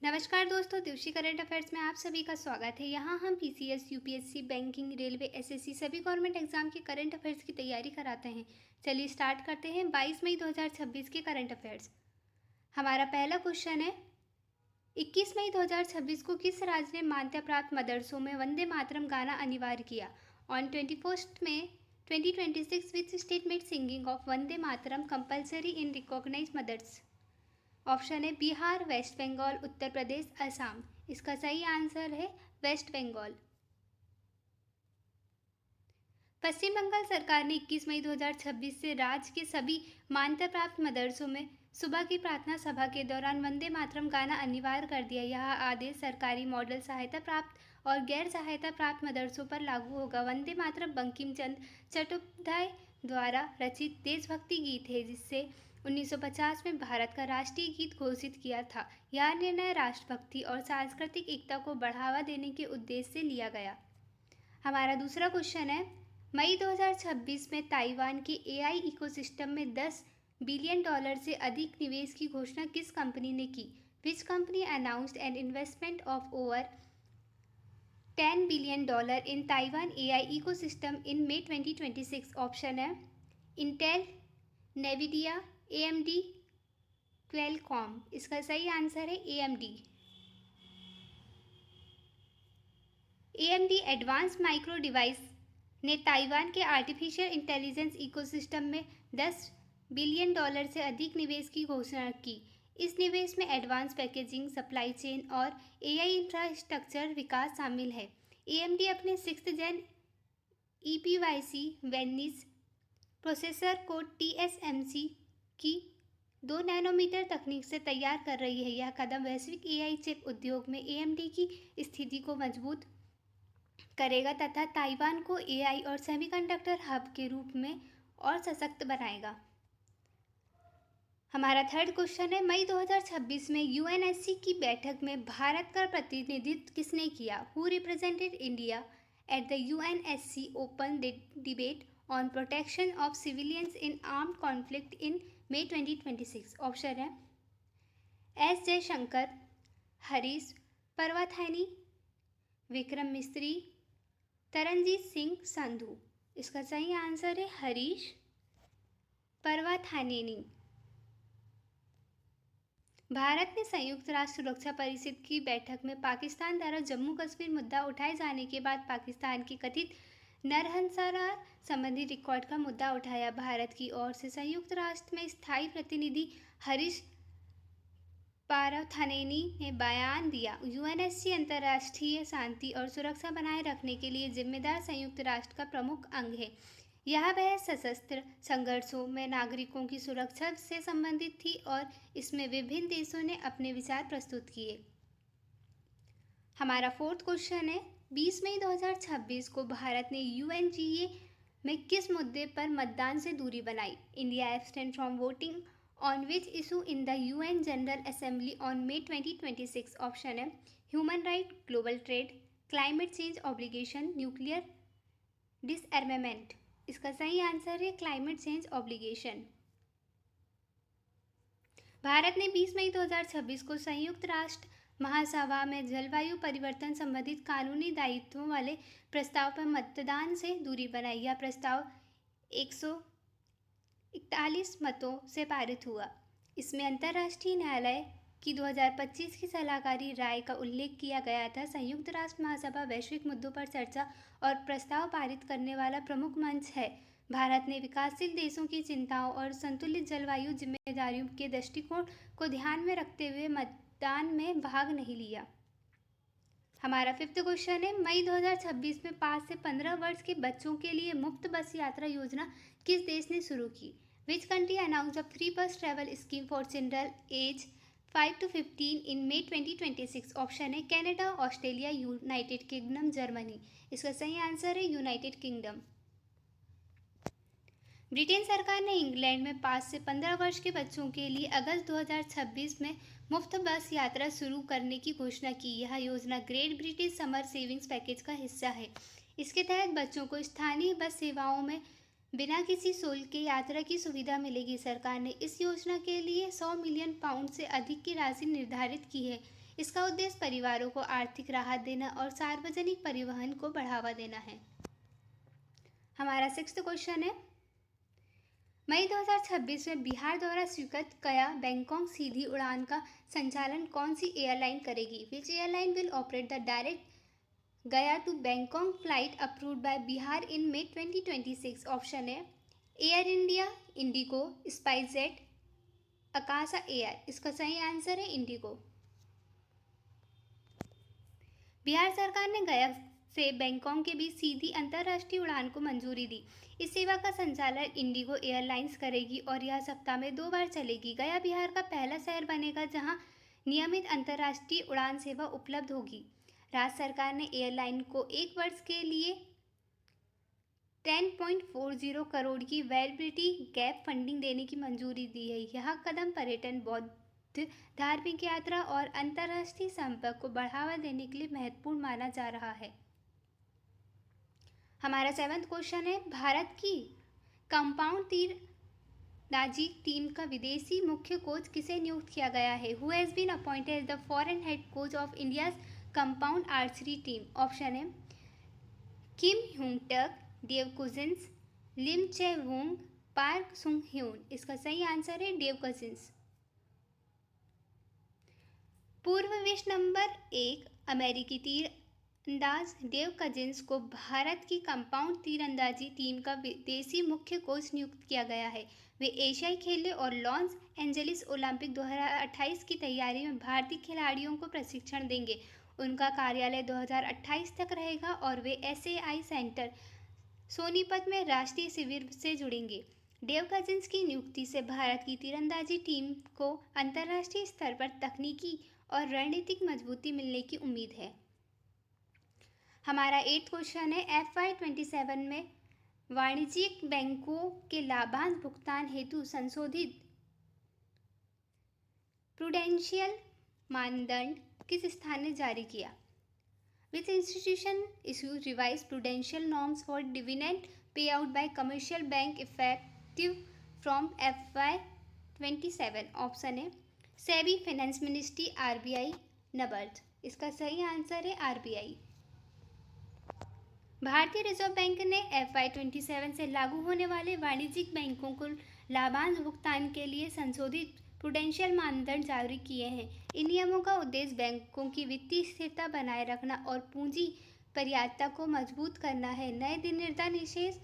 नमस्कार दोस्तों, दिवसी current affairs में आप सभी का स्वागत है। यहाँ हम PCS, UPSC, banking, railway, SSC सभी गवर्नमेंट एग्जाम के करंट अफेयर्स की तैयारी कराते हैं। चलिए स्टार्ट करते हैं 22 मई 2026 के करंट अफेयर्स। हमारा पहला क्वेश्चन है, 21 मई 2026 को किस राज्य ने मान्यता प्राप्त मदरसों में वंदे मातरम गाना अनिवार्य किया? On 21 May 2026 which state made singing of Vande Mataram compulsory in recognise mothers? Option है बिहार, वेस्ट बंगाल, उत्तर प्रदेश, असम। इसका सही आंसर है वेस्ट बंगाल। पश्चिम बंगाल सरकार ने 21 मई 2026 से राज्य के सभी मान्यता प्राप्त मदरसों में सुबह की प्रार्थना सभा के दौरान वंदे मातरम गाना अनिवार्य कर दिया। यह आदेश सरकारी, मॉडल सहायता प्राप्त और गैर सहायता प्राप्त मदरसों पर लागू होगा। वंदे मातरम बंकिम चंद्र चट्टोपाध्याय द्वारा रचित देशभक्ति गीत है, जिससे 1950 में भारत का राष्ट्रीय गीत घोषित किया था। यह निर्णय राष्ट्रभक्ति और सांस्कृतिक एकता को बढ़ावा देने के उद्देश्य से लिया गया। हमारा दूसरा क्वेश्चन है, मई 2026 में ताइवान के एआई इकोसिस्टम में $10 बिलियन से अधिक निवेश की घोषणा किस कंपनी ने की? Which company announced an investment of over $10 billion in Taiwan AI ecosystem in May 2026? Option है इंटेल, नेविडिया, AMD, क्वेलकॉम। इसका सही आंसर है AMD। AMD advance micro device ने ताइवान के आर्टिफिशियल इंटेलिजेंस इकोसिस्टम में $10 बिलियन से अधिक निवेश की घोषणा की। इस निवेश में एडवांस पैकेजिंग, सप्लाई चेन और AI इंफ्रास्ट्रक्चर विकास शामिल है। AMD अपने 6th Gen EPYC Venice processor को TSMC की 2 नैनोमीटर तकनीक से तैयार कर रही है। यह कदम वैश्विक AI चिप उद्योग में AMD की स्थिति को मजबूत करेगा तथा ताइवान को AI और सेमीकंडक्टर हब के रूप में और सशक्त बनाएगा। हमारा थर्ड क्वेश्चन है, मई 2026 में UNSC की बैठक में भारत का प्रतिनिधित्व किसने किया? Who represented India at the UNSC open debate on protection of civilians in armed conflict in May 2026? Option है S जयशंकर, हरीश पर्वथैनी, विक्रम मिस्त्री, तरनजीत सिंह संधू। इसका सही आंसर है हरीश पर्वथैनी। भारत ने संयुक्त राष्ट्र सुरक्षा परिषद की बैठक में पाकिस्तान द्वारा जम्मू कश्मीर मुद्दा उठाए जाने के बाद पाकिस्तान की कथित नरसंहार संबंधी रिकॉर्ड का मुद्दा उठाया। भारत की ओर से संयुक्त राष्ट्र में स्थायी प्रतिनिधि हरीश पर्वथैनी ने बयान दिया, UNSC अंतर्राष्ट्रीय शांति और सुरक्षा बनाए रखने के लिए जिम्मेदार संयुक्त राष्ट्र का प्रमुख अंग है। यह बहस सशस्त्र संघर्षों में नागरिकों की सुरक्षा से संबंधित थी और इसमें विभिन्न देशों ने अपने विचार प्रस्तुत किए। हमारा फोर्थ क्वेश्चन है, 20 मई 2026 को भारत ने UNGA में किस मुद्दे पर मतदान से दूरी बनाई? India abstain from voting on which issue in the UN general assembly on May 2026? Option है human right, global trade, climate change obligation, nuclear disarmament. इसका सही आंसर है क्लाइमेट चेंज ऑब्लिगेशन। भारत ने 20 मई 2026 को संयुक्त राष्ट्र महासभा में जलवायु परिवर्तन संबंधित कानूनी दायित्वों वाले प्रस्ताव पर मतदान से दूरी बनाई। यह प्रस्ताव 141 मतों से पारित हुआ। इसमें अंतर्राष्ट्रीय न्यायालय की 2025 की सलाहकारी राय का उल्लेख किया गया था। संयुक्त राष्ट्र महासभा वैश्विक मुद्दों पर चर्चा और प्रस्ताव पारित करने वाला प्रमुख मंच है। भारत ने विकासशील देशों की चिंताओं और संतुलित जलवायु जिम्मेदारियों के दृष्टिकोण को ध्यान में रखते हुए मतदान में भाग नहीं लिया। हमारा फिफ्थ क्वेश्चन है, मई 2026 में 5 से 15 वर्ष के बच्चों के लिए मुफ्त बस यात्रा योजना किस देश ने शुरू की? Which country announced a free bus travel scheme for children age 5 to 15 in May 2026? Option है Canada, Australia, United Kingdom, Germany. इसका सही आंसर है यूनाइटेड किंगडम। ब्रिटेन सरकार ने इंग्लैंड में 5 से 15 वर्ष के बच्चों के लिए अगस्त 2026 में मुफ्त बस यात्रा शुरू करने की घोषणा की। यह योजना great British summer savings package का हिस्सा है। इसके तहत बच्चों को स्थानीय बस सेवाओं में बिना किसी शुल्क के यात्रा की सुविधा मिलेगी। सरकार ने इस योजना के लिए £100 मिलियन से अधिक की राशि निर्धारित की है। इसका उद्देश्य परिवारों को आर्थिक राहत देना और सार्वजनिक परिवहन को बढ़ावा देना है। हमारा 6th क्वेश्चन है, मई 2026 में बिहार द्वारा स्वीकृत गया बैंकॉक सीधी उड़ान का संचालन कौन सी एयरलाइन करेगी? Which airline will operate the direct Gaya to Bangkok flight approved by Bihar in May 2026? Option है एयर इंडिया, इंडिगो, स्पाइसजेट, आकाशा एयर। इसका सही आंसर है इंडिगो। बिहार सरकार ने गया से बैंकॉक के बीच सीधी अंतर्राष्ट्रीय उड़ान को मंजूरी दी। इस सेवा का संचालन इंडिगो एयरलाइंस करेगी और यह सप्ताह में 2 बार चलेगी। गया बिहार का पहला शहर बनेगा जहां नियमित अंतर्राष्ट्रीय उड़ान सेवा उपलब्ध होगी। राज्य सरकार ने एयरलाइन को 1 वर्ष के लिए 10.40 करोड़ की वैलिडिटी गैप फंडिंग देने की मंजूरी दी है। यह कदम पर्यटन, बौद्ध, धार्मिक यात्रा और अंतर्राष्ट्रीय संपर्क को बढ़ावा देने के लिए महत्वपूर्ण माना जा रहा है। हमारा 7th क्वेश्चन है, भारत की कंपाउंड तीरंदाजी टीम का विदेशी मुख्य कोच किसे नियुक्त किया गया है? Who has been appointed as the foreign head coach of India's compound archery team? Option है किम ह्यूंग टक, डेव कजिन्स, लिम चे वोंग, पार्क सुंग ह्यून। इसका सही आंसर है डेव कजिन्स। पूर्व विश्व नंबर 1 अमेरिकी तीरंदाज डेव कजिन्स को भारत की कंपाउंड तीरंदाजी टीम का विदेशी मुख्य कोच नियुक्त किया गया है। वे एशियाई खेलों और लॉस एंजलिस ओलंपिक 2028 की तैयारी में भारतीय खिलाड़ियों को प्रशिक्षण देंगे। उनका कार्यालय 2028 तक रहेगा और वे SAI सेंटर सोनीपत में राष्ट्रीय शिविर से जुड़ेंगे। डेव कजिन्स की नियुक्ति से भारत की तीरंदाजी टीम को अंतर्राष्ट्रीय स्तर पर तकनीकी और रणनीतिक मजबूती मिलने की उम्मीद है। हमारा 8th क्वेश्चन है, FY 27 में वाणिज्यिक बैंकों के लाभांश भुगतान हेतु संशोधित प्रूडेंशियल मानदंड किस स्थान ने जारी किया? Which institution issued revised prudential norms for dividend payout by commercial bank effective from FY 27? Option है SEBI, finance ministry, RBI, NABARD. इसका सही आंसर है RBI। भारतीय रिजर्व बैंक ने FY 27 से लागू होने वाले वाणिज्यिक बैंकों को लाभांश भुगतान के लिए संशोधित प्रूडेंशियल मानदंड जारी किए हैं। इन नियमों का उद्देश्य बैंकों की वित्तीय स्थिरता बनाए रखना और पूंजी पर्याप्तता को मजबूत करना है। नए दिशानिर्देश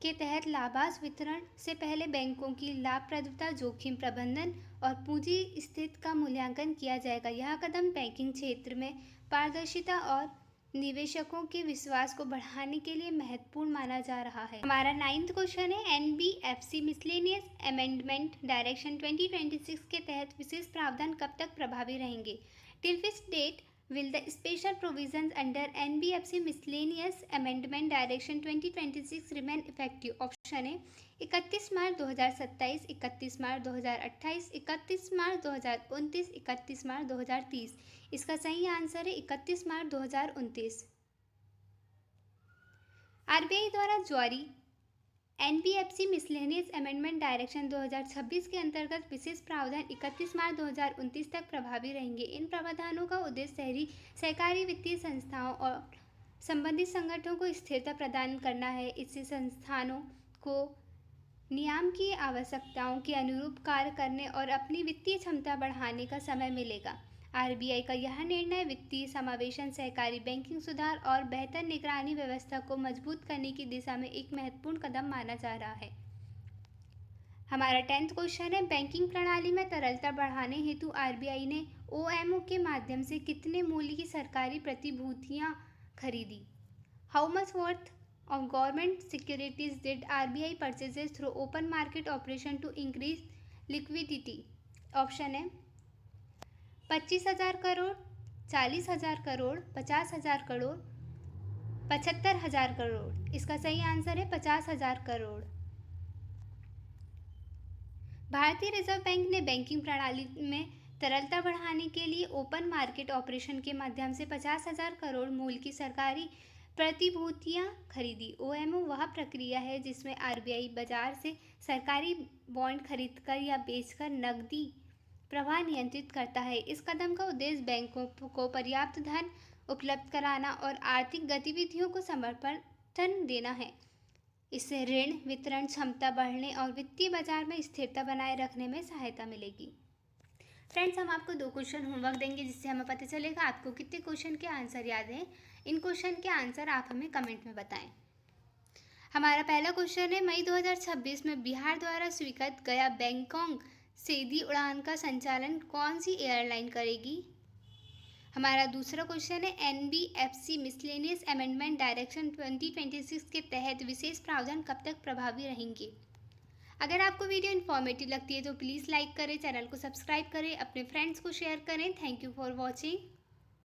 के तहत लाभांश वितरण से पहले बैंकों की लाभप्रदता, जोखिम प्रबंधन और पूंजी स्थिति का मूल्यांकन किया जाएगा। यह कदम बैंकिंग क्षेत्र में पारदर्शिता और निवेशकों के विश्वास को बढ़ाने के लिए महत्वपूर्ण माना जा रहा है। हमारा 9th क्वेश्चन है, NBFC मिसलेनियस अमेंडमेंट डायरेक्शन 2026 के तहत विशेष प्रावधान कब तक प्रभावी रहेंगे? Till which date will the special provisions under NBFC miscellaneous amendment direction 2026 remain effective? Option है 31 मार्च 2027, 31 मार्च 2028, 31 मार्च 2029, 31 मार्च 2030। इसका सही आंसर है 31 मार्च 2029। RBI द्वारा जारी NBFC मिसलेनियस अमेंडमेंट डायरेक्शन 2026 के अंतर्गत विशेष प्रावधान 31 मार्च 2029 तक प्रभावी रहेंगे। इन प्रावधानों का उद्देश्य शहरी सहकारी वित्तीय संस्थाओं और संबंधित संगठनों को स्थिरता प्रदान करना है। इससे संस्थानों को नियम की आवश्यकताओं के अनुरूप कार्य करने और अपनी वित्तीय क्षमता बढ़ाने का समय मिलेगा। RBI का यह निर्णय वित्तीय समावेशन, सहकारी बैंकिंग सुधार और बेहतर निगरानी व्यवस्था को मजबूत करने की दिशा में एक महत्वपूर्ण कदम माना जा रहा है। हमारा 10th क्वेश्चन है, बैंकिंग प्रणाली में तरलता बढ़ाने हेतु RBI ने OMO के माध्यम से कितने मूल्य की सरकारी प्रतिभूतियां खरीदी? How much worth of government securities did RBI purchases through open market operation to increase liquidity? Option है 25,000 करोड़, 40,000 करोड़, 50,000 करोड़, 75,000 करोड़। इसका सही आंसर है 50,000 करोड़। भारतीय रिजर्व बैंक ने बैंकिंग प्रणाली में तरलता बढ़ाने के लिए ओपन मार्केट ऑपरेशन के माध्यम से 50,000 करोड़ मूल्य की सरकारी प्रतिभूतियां खरीदी। OMO वह प्रक्रिया है जिसमें RBI बाजार से सरकारी बॉन्ड खरीदकर या बेचकर नकदी प्रवाह नियंत्रित करता है। इस कदम का उद्देश्य बैंकों को पर्याप्त धन उपलब्ध कराना और आर्थिक गतिविधियों को समर्थन देना है। इससे ऋण वितरण क्षमता बढ़ने और वित्तीय बाजार में स्थिरता बनाए रखने में सहायता मिलेगी। फ्रेंड्स, हम आपको 2 क्वेश्चन होमवर्क देंगे जिससे हमें पता चलेगा आपको कितने क्वेश्चन के आंसर याद हैं। इन क्वेश्चन के आंसर आप हमें कमेंट में बताएं। हमारा पहला क्वेश्चन है, मई 2026 में बिहार द्वारा स्वीकृत गया बैंकॉक सीधी उड़ान का संचालन कौन सी एयरलाइन करेगी। हमारा दूसरा क्वेश्चन है, NBFC मिसलेनियस अमेंडमेंट डायरेक्शन 2026 के तहत विशेष प्रावधान कब तक प्रभावी रहेंगे। अगर आपको वीडियो इन्फॉर्मेटिव लगती है तो प्लीज़ लाइक करें, चैनल को सब्सक्राइब करें, अपने फ्रेंड्स को शेयर करें। Thank you for watching.